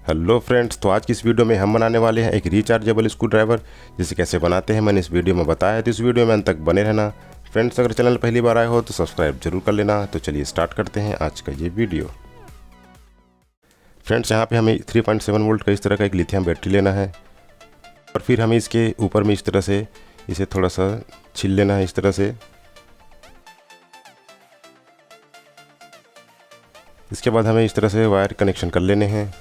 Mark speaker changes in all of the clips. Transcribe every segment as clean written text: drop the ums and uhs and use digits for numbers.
Speaker 1: Hello friends, तो आज की इस वीडियो में हम बनाने वाले हैं एक रिचार्जेबल स्क्रू ड्राइवर। जिसे कैसे बनाते हैं मैंने इस वीडियो में बताया है, तो इस वीडियो में अंत तक बने रहना। फ्रेंड्स, अगर चैनल पहली बार आए हो तो सब्सक्राइब जरूर कर लेना। तो चलिए स्टार्ट करते हैं आज का ये वीडियो। फ्रेंड्स, यहाँ पे हमें 3.7 वोल्ट का इस तरह का एक लिथियम बैटरी लेना है और फिर हमें इसके ऊपर में इस तरह से इसे थोड़ा सा छील लेना है। इस तरह से इसके बाद हमें इस तरह से वायर कनेक्शन कर लेने हैं।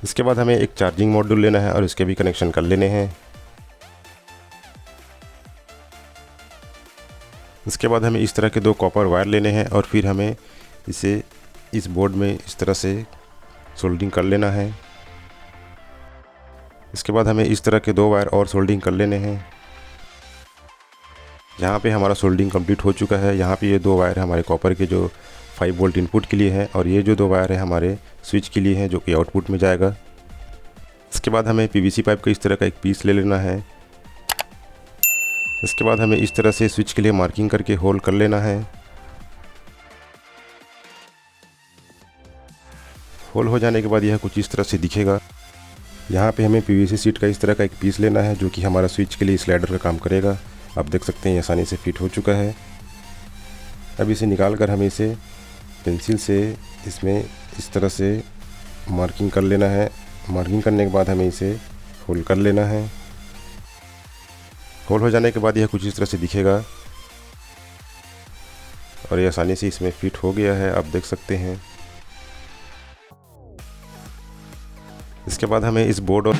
Speaker 1: इसके बाद हमें एक चार्जिंग मॉड्यूल लेना है और इसके भी कनेक्शन कर लेने हैं। इसके बाद हमें इस तरह के 2 कॉपर वायर लेने हैं और फिर हमें इसे इस बोर्ड में इस तरह से सोल्डरिंग कर लेना है। इसके बाद हमें इस तरह के 2 वायर और सोल्डरिंग कर लेने हैं। यहाँ पे हमारा सोल्डरिंग कंप्लीट हो चुका है। यहाँ पे ये 2 वायर हमारे कॉपर के जो 5 वोल्ट इनपुट के लिए है और ये जो 2 वायर है हमारे स्विच के लिए हैं जो कि आउटपुट में जाएगा। इसके बाद हमें पीवीसी पाइप का इस तरह का एक पीस ले लेना है। इसके बाद हमें इस तरह से स्विच के लिए मार्किंग करके होल कर लेना है। होल हो जाने के बाद यह कुछ इस तरह से दिखेगा। यहाँ पे हमें पीवीसी शीट का इस तरह का एक पीस लेना है जो कि हमारा स्विच के लिए स्लाइडर का काम करेगा। आप देख सकते हैं आसानी से फिट हो चुका है। अब इसे निकाल कर हमें इसे पेंसिल से इसमें इस तरह से मार्किंग कर लेना है। मार्किंग करने के बाद हमें इसे होल कर लेना है। होल हो जाने के बाद यह कुछ इस तरह से दिखेगा और ये आसानी से इसमें फिट हो गया है, आप देख सकते हैं। इसके बाद हमें इस बोर्ड और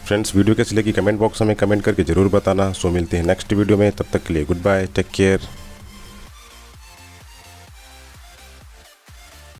Speaker 1: फ्रेंड्स, वीडियो कैसी लगी कमेंट बॉक्स में कमेंट करके ज़रूर बताना। सो मिलते हैं नेक्स्ट वीडियो में, तब तक के लिए गुड बाय, टेक केयर।